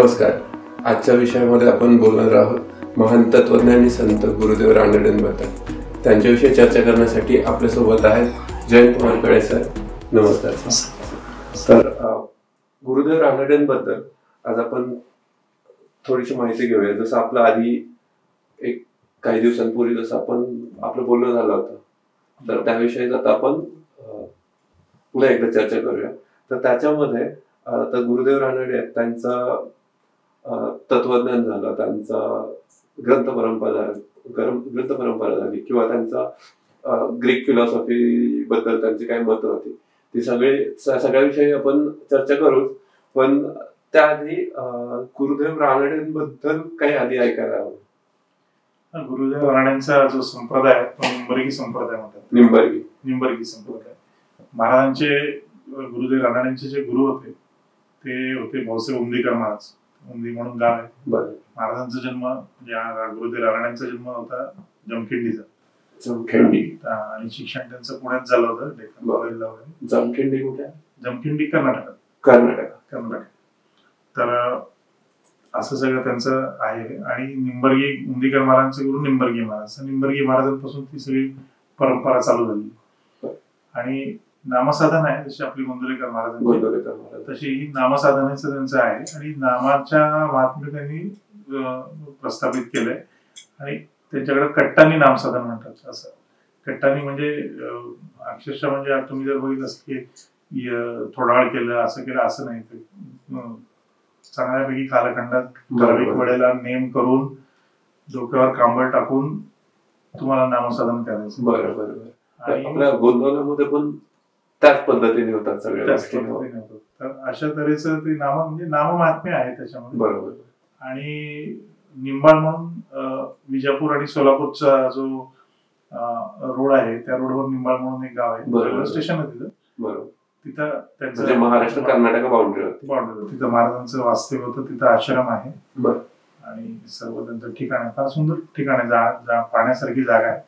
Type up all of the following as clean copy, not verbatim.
नमस्कार. आजच्या विषयामध्ये आपण बोलणार आहोत महान तत्वज्ञानी संत गुरुदेव रानडेंबद्दल. त्यांच्याविषयी चर्चा करण्यासाठी आपल्यासोबत आहेत जयंत कुमार कळे सर. नमस्कार सर. गुरुदेव रानडेंबद्दल आज आपण थोडीशी माहिती घेऊया. जसं आपलं आधी एक काही दिवसांपूर्वी जसं आपण आपलं बोलणं झालं होतं, तर त्याविषयी आता आपण पुन्हा एकदा चर्चा करूया. तर त्याच्यामध्ये तर गुरुदेव रानडे त्यांचा तत्वज्ञान झालं, त्यांचा ग्रंथ परंपरा झाली किंवा त्यांचा ग्रीक फिलॉसॉफी बद्दल त्यांची काही मतं होती, ती सगळ्याविषयी आपण चर्चा करू. पण त्याआधी गुरुदेव रानडेंबद्दल काही आधी ऐकायला हवं. गुरुदेव रानडेंचा जो संप्रदाय तो निंबर्गी संप्रदाय म्हणतात. निंबर्गी संप्रदाय. महाराजांचे गुरुदेव रानडेंचे जे गुरु होते ते होते भाऊसाहेब उमदीकर महाराज. उमदी म्हणून गाव आहे. महाराजांचा जन्म म्हणजे गुरुदेव रानडेंचा जन्म होता जमखिंडीचा. आणि शिक्षण त्यांचं पुण्यात झालं होतं, डेक्कन कॉलेजला वगैरे. जमखिंडी कुठे? जमखिंडी कर्नाटक. तर असं सगळं त्यांचं आहे. आणि निंबर्गी उमदीकर महाराजांचे गुरु निंबर्गी महाराज. निंबर्गी महाराजांपासून ती सगळी परंपरा चालू झाली. आणि नामसाधन आहे जशी आपली गोंदवलेकर महाराज, तशी ही नामसाधनाचं त्यांचं आहे. आणि नामाच्या महात्म्य त्यांनी प्रस्थापित केलंय. आणि त्यांच्याकडे कट्टानी नामसाधन म्हणतात. असं कट्टानी म्हणजे अक्षरशः म्हणजे तुम्ही जर बघितलं असं की थोडा वेळ केलं असं केलं असं नाही. चांगल्यापैकी कालखंडात ठराविक वेळेला नेम करून डोक्यावर कांबळ टाकून तुम्हाला नामसाधन करायचं. बरोबर. आणि आपल्या गोंदवल्यामध्ये पण त्याच पद्धतीने होतात सगळ्या गोष्टी. तर अशा तऱ्हेचं ते म्हणजे नाममाहात्म्य आहे त्याच्यामध्ये. बरोबर. आणि निंबाळ म्हणून विजापूर आणि सोलापूरचा जो रोड आहे त्या रोडवर निंबाळ म्हणून एक गाव आहे, रेल्वे स्टेशन आहे तिथं. बरोबर. तिथं त्यांचं महाराष्ट्र कर्नाटक बाउंड्री तिथं महाराजांचं वास्तव्य होतं. तिथं आश्रम आहे. आणि सर्व त्यांचं ठिकाण आहे. फार सुंदर ठिकाण आहे, पाहण्यासारखी जागा आहे.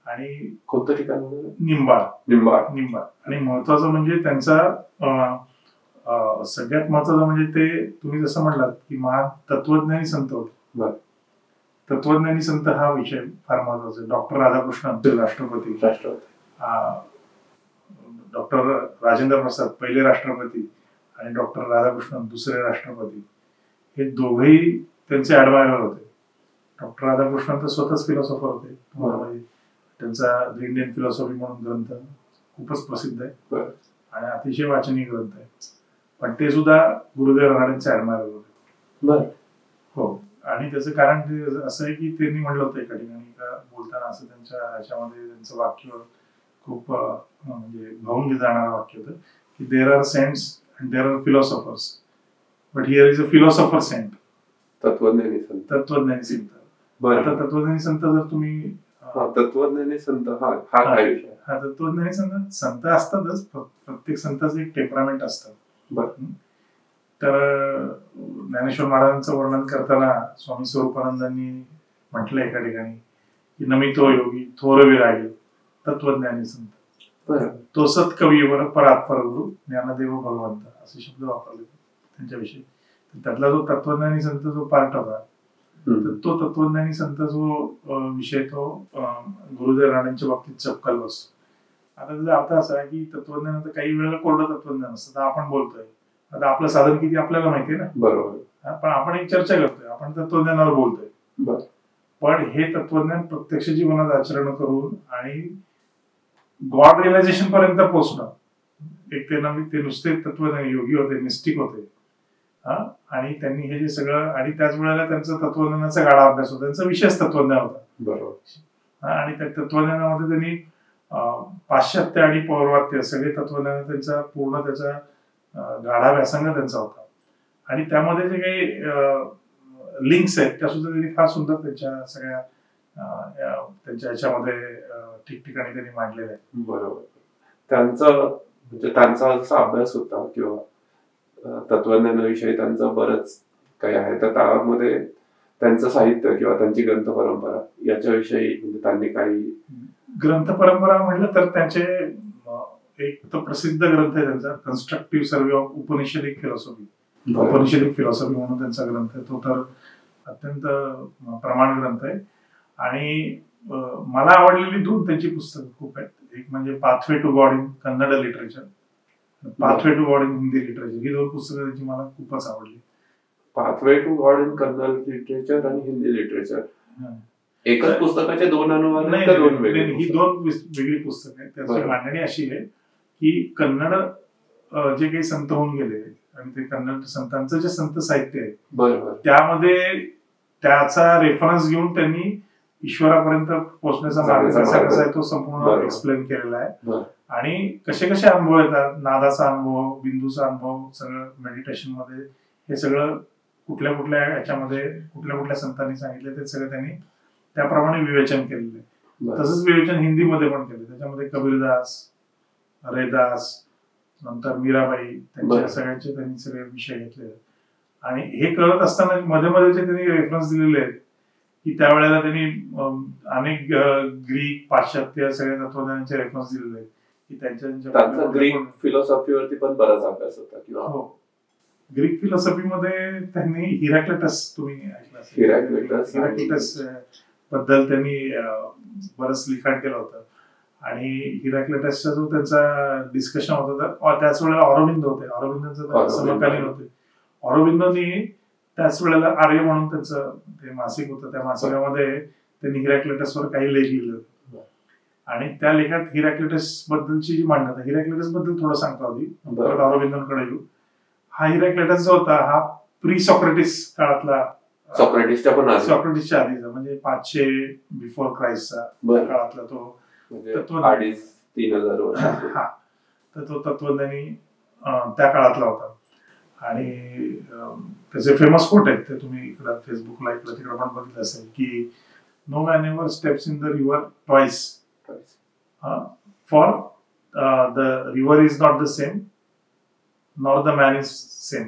आणि कोणतं ठिकाण? निंबाळ. आणि महत्वाचं म्हणजे त्यांचा सगळ्यात महत्वाचं म्हणजे ते तुम्ही जसं म्हणलात की महान तत्वज्ञानी संत होते. तत्वज्ञानी संत हा विषय फार महत्वाचा आहे. डॉक्टर राधाकृष्णन राष्ट्रपती, डॉक्टर राजेंद्र प्रसाद पहिले राष्ट्रपती आणि डॉक्टर राधाकृष्णन दुसरे राष्ट्रपती, हे दोघेही त्यांचे ऍडमायरर होते. डॉक्टर राधाकृष्णन तर स्वतःच फिलॉसॉफर होते. त्यांचा द इंडियन फिलॉसॉफी म्हणून ग्रंथ खूपच प्रसिद्ध आहे आणि अतिशय वाचनीय ग्रंथ आहे. पण ते सुद्धा गुरुदेव रानडेंचे ऍडमायरर होते. हो. आणि त्याचं कारण असं आहे की त्यांनी म्हणलं होतं एका ठिकाणी का बोलताना असं त्यांच्या ह्याच्यामध्ये त्यांचं वाक्य खूप म्हणजे भावून जाणारं वाक्य होतं की there are saints and there are philosophers but here is a philosopher saint. तत्वज्ञानी संत. तत्वज्ञानी संत जर तुम्ही तत्वज्ञानी संत हा काय विषय? तत्वज्ञानी संत असतातच. प्रत्येक संताचं एक टेम्परामेंट असतं. तर ज्ञानेश्वर महाराजांचं वर्णन करताना स्वामी स्वरूपानंदांनी म्हटलं एका ठिकाणी की नमितो योगी थोर विरागी तत्वज्ञानी संत तो सत्कवीवर परात्पर गुरु ज्ञानदेव भगवंत असे शब्द वापरले त्यांच्याविषयी. त्यातला जो तत्वज्ञानी संत जो पार्ट होता, तर तो तत्वज्ञानी संत जो विषय तो गुरुदेव रानडेंच्या बाबतीत चपकाल बसतो. आता त्याचा अर्थ असा आहे की तत्वज्ञान आता काही वेळेला कोरडं तत्वज्ञान असतं. आपण बोलतोय, आता आपलं साधन किती आपल्याला माहितीये ना. बरोबर. पण आपण एक चर्चा करतोय, आपण तत्वज्ञानावर बोलतोय. पण हे तत्वज्ञान प्रत्यक्ष जीवनात आचरण करून आणि गॉड रिअलायझेशन पर्यंत पोहोचणं. एक ते नुसते तत्वज्ञानी योगी होते, मिस्टिक होते. आणि त्यांनी हे जे सगळं आणि त्याच वेळेला त्यांचा तत्वज्ञानाचा गाढा अभ्यास होता. त्यांचा विशेष तत्वज्ञान होता. बरोबर. आणि त्या तत्वज्ञानामध्ये त्यांनी पाश्चात्य आणि पौर्वात्य सगळे तत्वज्ञान त्यांचा पूर्ण त्याचा गाढा व्यासंग त्यांचा होता. आणि त्यामध्ये जे काही लिंक्स आहेत त्या सुद्धा त्यांनी फार सुंदर त्यांच्या सगळ्या त्यांच्या ह्याच्यामध्ये ठिकठिकाणी त्यांनी मांडलेले आहेत. बरोबर. त्यांचा जसा अभ्यास होता किंवा तत्वज्ञानाविषयी त्यांचं बरंच काही आहे, तर त्यामध्ये त्यांचं साहित्य किंवा त्यांची ग्रंथ परंपरा याच्याविषयी म्हणजे त्यांनी काही ग्रंथ परंपरा म्हटलं तर त्यांचे एक तर प्रसिद्ध ग्रंथ आहे त्यांचा constructive survey of Upanishadic philosophy. Upanishadic philosophy म्हणून त्यांचा ग्रंथ आहे, तो तर अत्यंत प्रमाण ग्रंथ आहे. आणि मला आवडलेली 2 त्यांची पुस्तकं खूप आहेत. एक म्हणजे pathway to God in Kannada literature, pathway to God in Hindi literature, ही 2 पुस्तकं त्यांची मला खूपच आवडली. Pathway to God in Kannada literature आणि हिंदी लिटरेचर एकच पुस्तकाचे 2 अनुवाद आहेत का 2 वेगळे? ही 2 वेगळी पुस्तकं आहेत. त्याची मांडणी अशी आहे की कन्नड जे काही संत होऊन गेले आणि ते कन्नड संतांचं जे संत साहित्य आहे त्यामध्ये त्याचा रेफरन्स घेऊन त्यांनी ईश्वरापर्यंत पोहोचण्याचा मार्ग कसा कसा आहे तो संपूर्ण एक्सप्लेन केलेला आहे. आणि कसे कसे अनुभव येतात, नादाचा अनुभव, बिंदूचा अनुभव, सगळं मेडिटेशन मध्ये हे सगळं कुठल्या कुठल्या याच्यामध्ये कुठल्या कुठल्या संतांनी सांगितले ते सगळं त्यांनी त्याप्रमाणे विवेचन केलेलं आहे. तसंच विवेचन हिंदीमध्ये पण केलं. त्याच्यामध्ये कबीरदास, रैदास, नंतर मीराबाई, त्यांच्या सगळ्यांचे त्यांनी सगळे विषय घेतले. आणि हे करत असताना मध्ये मध्ये जे त्यांनी रेफरन्स दिलेले आहेत की त्यावेळेला त्यांनी अनेक ग्रीक, पाश्चात्य सगळ्या तत्वज्ञानाचे रेफरन्स दिलेले आहेत की त्यांच्या ग्रीक फिलॉसॉफीवरती पण बराच अभ्यास होता किंवा हो. ग्रीक फिलॉसॉफीमध्ये त्यांनी हिराक्लिटस, तुम्ही ऐकलं असेल, हिराक्लिटस बद्दल त्यांनी बरंच लिखाण केलं होतं. आणि हिराक्लिटसचा जो त्यांचा डिस्कशन होता त्याच वेळेला ऑरोबिंदो होते, ऑरोबिंदोचं समकालीन होते. ऑरोबिंदोनी त्याच वेळेला आर्य म्हणून त्यांचं ते मासिक होतं, त्या मासिकामध्ये त्यांनी हिराक्लिटसवर काही लेख लिहिले होते. आणि त्या लेखात हिराक्लिटस बद्दलची जी मांडणं, हिराक्लिटस बद्दल थोडं सांगतो आधी, परत ऑरोबिंदोंकडे येऊ. हा हिराक्लिटस जो होता हा प्री सॉक्रेटिस काळातला, सॉक्रेटिसच्या आधीचा म्हणजे 500 बिफोर क्राइस्टचा काळातला तो तो तत्वज्ञानी त्या काळातला होता. आणि त्याचे फेमस कोट आहेत ते तुम्ही इकडं फेसबुकला इकडं तिकडं पण बघितलं असेल की no man ever steps in the river twice, for the river is not the same nor the man is same.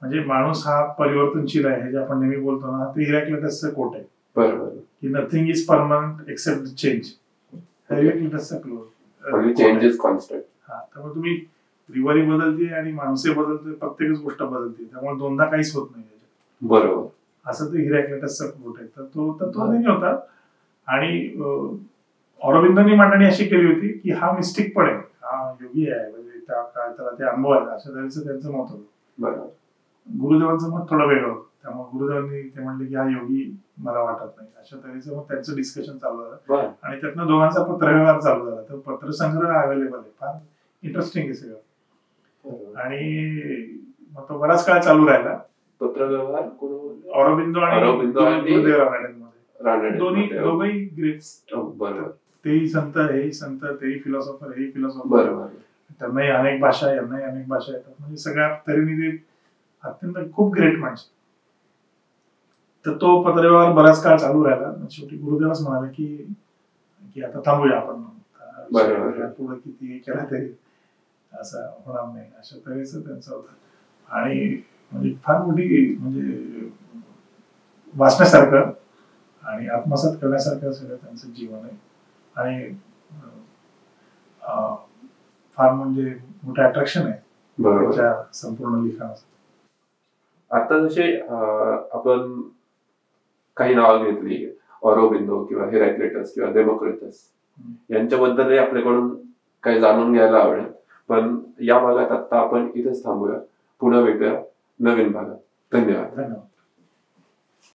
म्हणजे माणूस हा परिवर्तनशील आहे, हे जे आपण नेहमी बोलतो ना, ते हिराक्लिटसचं कोट आहे. बरोबर, की nothing is permanent except change. हिराक्लिटसचा क्लोज, चेंज इज कॉन्स्टंट. त्यामुळे तुम्ही रिव्हरी बदलते आणि माणसे बदलते, प्रत्येकच गोष्ट बदलते, त्यामुळे दोनदा काहीच होत नाही. बरोबर, असं ते हिराक्लिटसचा कोट आहे. तर तो तत्वज्ञानी होता. आणि ऑरोबिंदोंनी मांडणी अशी केली होती की हा मिस्टिक पण आहे, हा योगी आहे, म्हणजे त्याला ते अनुभव आहे, अशा तऱ्हेचं त्यांचं मत होतं. बरोबर. गुरुदेवांचं मत थोडं वेगळं होतं. त्यामुळे गुरुदेवांनी ते म्हणले की हा योगी मला वाटत नाही, अशा तऱ्हेचं मग त्यांचं डिस्कशन चालू झालं. आणि त्यातनं दोघांचा पत्रव्यवहार चालू झाला. तर पत्रसंग्रह अवेलेबल आहे, फार इंटरेस्टिंग आहे सगळं. आणि मग तो बराच काळ चालू राहिला पत्रव्यवहार. ऑरोबिंदो आणि गुरुदेव रानडे दोघंही ग्रेट. तेही संत, हेही संत, तेही फिलॉसॉफर, हेही फिलॉसॉफर. त्यांनाही अनेक भाषा, यांनाही अनेक भाषा येतात. म्हणजे सगळ्या तऱ्हेने ते अत्यंत खूप ग्रेट माणसं. तर तो पत्रव्यवहार बराच काळ चालू राहिला. शेवटी गुरुदेवच म्हणाले की आता थांबूया आपण, पुढे किती केला तरी असं होणार नाही, अशा तऱ्हेचं त्यांचं होतं. आणि म्हणजे फार मोठी म्हणजे वाचण्यासारखं आणि आत्मसात करण्यासारखं सगळं त्यांचं जीवन आहे. आणि फार म्हणजे मोठं अट्रॅक्शन आहे त्यांच्या संपूर्ण लिखाणाचं. आता जसे आपण काही नावं घेतली, ऑरोबिंदो किंवा हिराक्लिटस किंवा डेमोक्रिटस, यांच्याबद्दलही आपल्याकडून काही जाणून घ्यायला आवडेल. पण या भागात आता आपण इथेच थांबूया, पुन्हा भेटूया नवीन भागात. धन्यवाद.